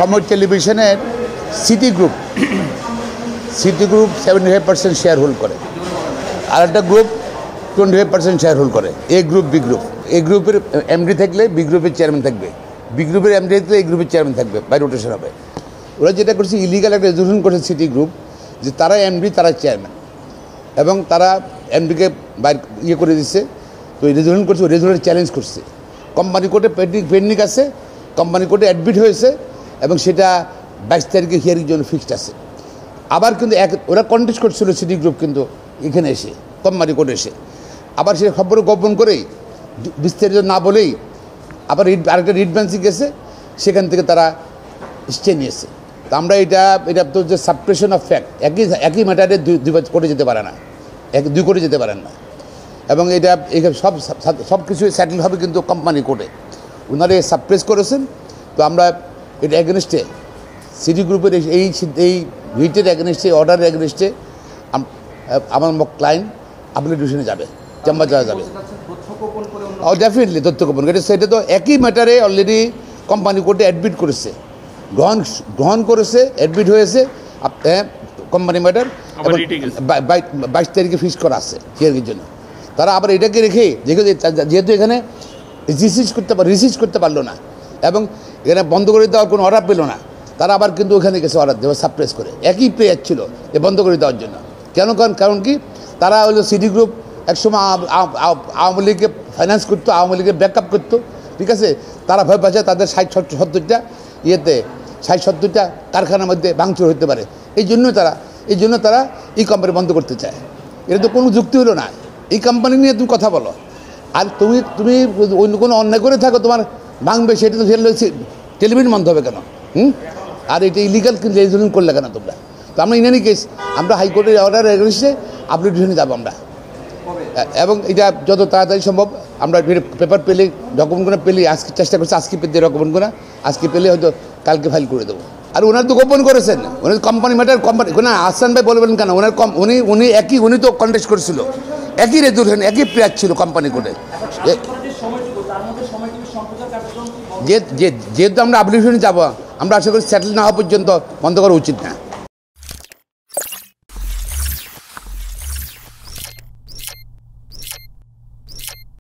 সময় টেলিভিশনের city group 75% share hold করে, আর একটা গ্রুপ 25% শেয়ার হোল্ড করে। এ গ্রুপ, বি গ্রুপ। এ গ্রুপের এমডি থাকলে বি গ্রুপের চেয়ারম্যান থাকবে, বি গ্রুপের এমডি থাকলে এ গ্রুপের চেয়ারম্যান থাকবে, বাই রোটেশন হবে। ওরা যেটা করছে, ইলিগাল একটা রেজলিউশন করেছে সিটি গ্রুপ, যে তারা এমডি, তারা চেয়ারম্যান, এবং তারা এমডিকে বাইর করে দিচ্ছে। তো এই রেজলিউশন করছে, ওই রেজলিউশন চ্যালেঞ্জ করছে। কোম্পানি কোর্টে পেন্ডিং আছে, কোম্পানি কোর্টে অ্যাডমিট হয়েছে, এবং সেটা 22 তারিখে হিয়ারিং জন্য ফিক্সড আছে। আবার কিন্তু ওরা কন্টেস্ট করছিল সিটি গ্রুপ, কিন্তু এখানে এসে কোম্পানি কোর্টে এসে আবার সে খবর গোপন করেই, বিস্তারিত না বলেই আবার আরেকটা রিট বেঞ্চে গেছে, সেখান থেকে তারা স্টে নিয়েছে। তো আমরা এটা তো যে সাপ্রেশন অফ ফ্যাক্ট, একই ম্যাটারে দুই কোর্টে যেতে পারে না, দুই কোর্টে যেতে পারেন না, এবং এটা সব কিছু সেটেল হবে কিন্তু কোম্পানি কোর্টে। ওনারা সাপ্রেস করেছেন। তো আমরা এটা এগেনস্টে সিটি গ্রুপের এই রিটের এগেনস্টে, অর্ডারের এগেনস্টে আমার ক্লায়েন্ট অ্যাপ্লিকেশনে যাবে, চেম্বার যাবে। ডেফিনেটলি তথ্য গোপন করে, সেটা তো একই ম্যাটারে অলরেডি কোম্পানি কোর্টে অ্যাডমিট করেছে, গ্রহণ করেছে, অ্যাডমিট হয়েছে কোম্পানি ম্যাটার, এবং 22 তারিখে ফিক্স করা আছে হিয়ারিংয়ের জন্য। তারা আবার এটাকে রেখে যেহেতু এখানে রিসিভ করতে পারলো না, এবং এখানে বন্ধ করে দেওয়ার কোনো অর্ডার পেল না, তারা আবার কিন্তু ওখানে গেছে অর্ডার দেওয়া, সাপ্রেস করে। একই প্লেয়ার ছিল যে বন্ধ করে দেওয়ার জন্য। কারণ কি, তারা হলো সিটি গ্রুপ একসময় আওয়ামী লীগকে ফাইন্যান্স করতো, আওয়ামী লীগের ব্যাকআপ করতো, ঠিক আছে। তারা ভয় পাচ্ছে তাদের 60-70টা কারখানার মধ্যে ভাঙচুর হতে পারে। এই জন্য তারা এই কোম্পানি বন্ধ করতে চায়। এটা তো কোনো যুক্তি হলো না। এই কোম্পানি নিয়ে তুমি কথা বলো, আর তুমি অন্য কোনো অন্যায় করে থাকো, তোমার ভাঙবে, সেটা তো টেলিভিশন বন্ধ হবে কেন? আর এটা ইলিগাল রেজলিউশন করলে কেন তোমরা? তো আমরা ইন এনি কেস আমরা হাইকোর্টের অর্ডার এগেইনস্টে অ্যাপ্লিকেশনে যাবো আমরা, এবং এটা যত তাড়াতাড়ি সম্ভব আমরা পেপার পেলে, ডকুমেন্টগুলো পেলে, আজকে চেষ্টা করছি আজকে পেতে ডকুমেন্টগুলো, আজকে পেলে হয়তো কালকে ফাইল করে দেবো। আর ওনার তো গোপন করেছেন, উনি কোম্পানি ম্যাটার, না আহসান ভাই বলবেন কেন? উনি তো কন্টেস্ট করেছিল, একই রেজলিউশন, একই প্লেয়ার ছিল কোম্পানি কোর্টে। যেহেতু আমরা অ্যাপ্লিকেশনে যাবো, আমরা আশা করি সেটেল না হওয়া পর্যন্ত বন্ধ করা উচিত না।